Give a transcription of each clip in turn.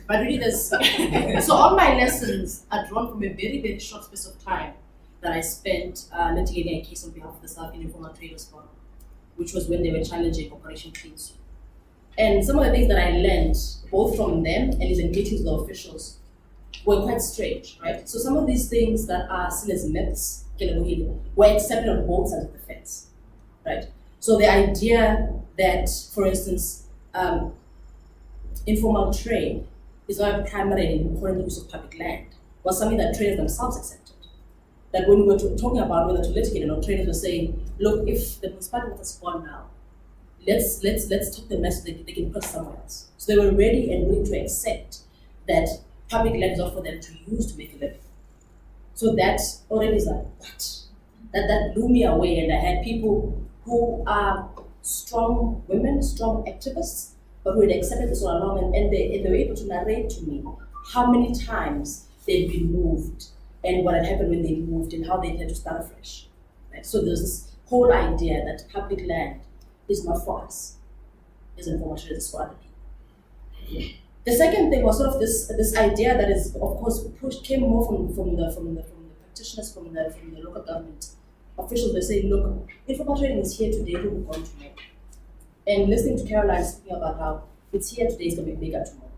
But really, there's so all my lessons are drawn from a very, very short space of time that I spent litigating a case on behalf of the South Indian Informal Traders Forum, which was when they were challenging Operation Clean Sweep. And some of the things that I learned, both from them and even meetings with the officials, were quite strange, right? So some of these things that are seen as myths were accepted on both sides of the fence, right? So the idea that, for instance, informal trade is not primarily an important use of public land was something that traders themselves accepted. That when we were talking about whether to litigate or not, traders were saying, look, if the municipality was gone now, let's take the mess so they can put somewhere else. So they were ready and willing to accept that public land is not for them to use to make a living. So that already is like, what? That blew me away, and I had people who are strong women, strong activists, but who had accepted this all along, and they were able to narrate to me how many times they'd been moved and what had happened when they moved and how they had to start afresh. Right? So there's this whole idea that public land is not for us, is informal trade, it's for other people. The second thing was sort of this idea that is, of course, came more from the practitioners, from the local government officials. They say, look, informal trading is here today, it will be gone tomorrow. And listening to Caroline speaking about how it's here today, it's going to be bigger tomorrow.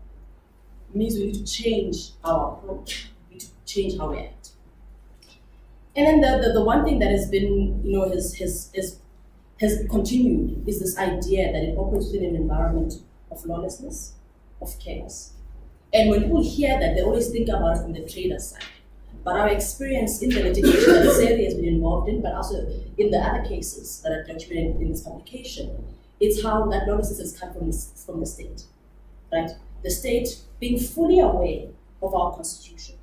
It means we need to change our approach, we need to change how we act. And then the one thing that has been, has continued is this idea that it operates within an environment of lawlessness, of chaos. And when people hear that, they always think about it from the trader side. But our experience in the litigation that SERI has been involved in, but also in the other cases that are documented in this publication, it's how that lawlessness has come from the state, right? The state being fully aware of our constitution.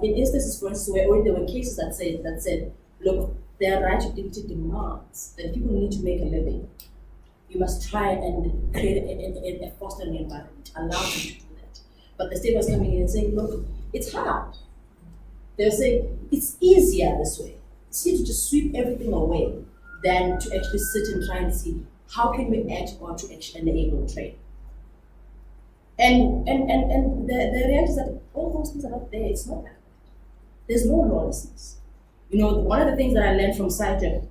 In instances, for instance, where there were cases that said, look, their right to dignity demands that people need to make a living. You must try and create a fostering environment, allow them to do that. But the state was coming in and saying, look, it's hard. They're saying, it's easier this way. It's easier to just sweep everything away than to actually sit and try and see how can we act or to actually enable trade. And the reality is that all those things are not there. It's not that. There's no lawlessness. One of the things that I learned from SIJEP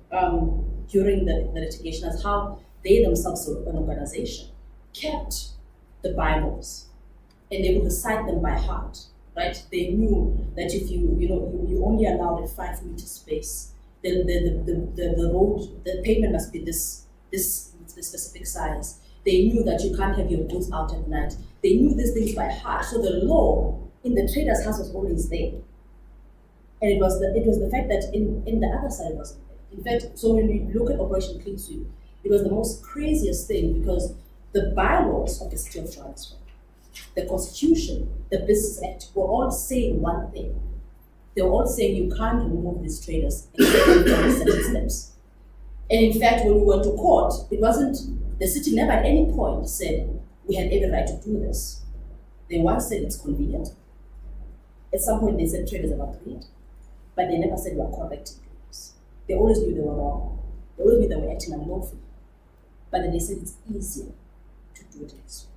during the litigation is how they themselves, an organization, kept the bylaws and they would recite them by heart, right? They knew that if you only allowed a 5 meter space, the road, the pavement must be this specific size. They knew that you can't have your goods out at night. They knew these things by heart. So the law in the trader's house was always there. And it was the fact that in the other side it wasn't there. In fact, so when we look at Operation Clean Sweep, it was the most craziest thing because the bylaws of the city of Johannesburg, the Constitution, the Business Act were all saying one thing. They were all saying you can't remove these traders except for certain steps. And in fact, when we went to court, the city never at any point said we had every right to do this. They once said it's convenient. At some point they said traders have agreed, but they never said we are correcting this. They always knew they were wrong. They always knew they were acting unlawfully. But then they said it's easier to do it this way.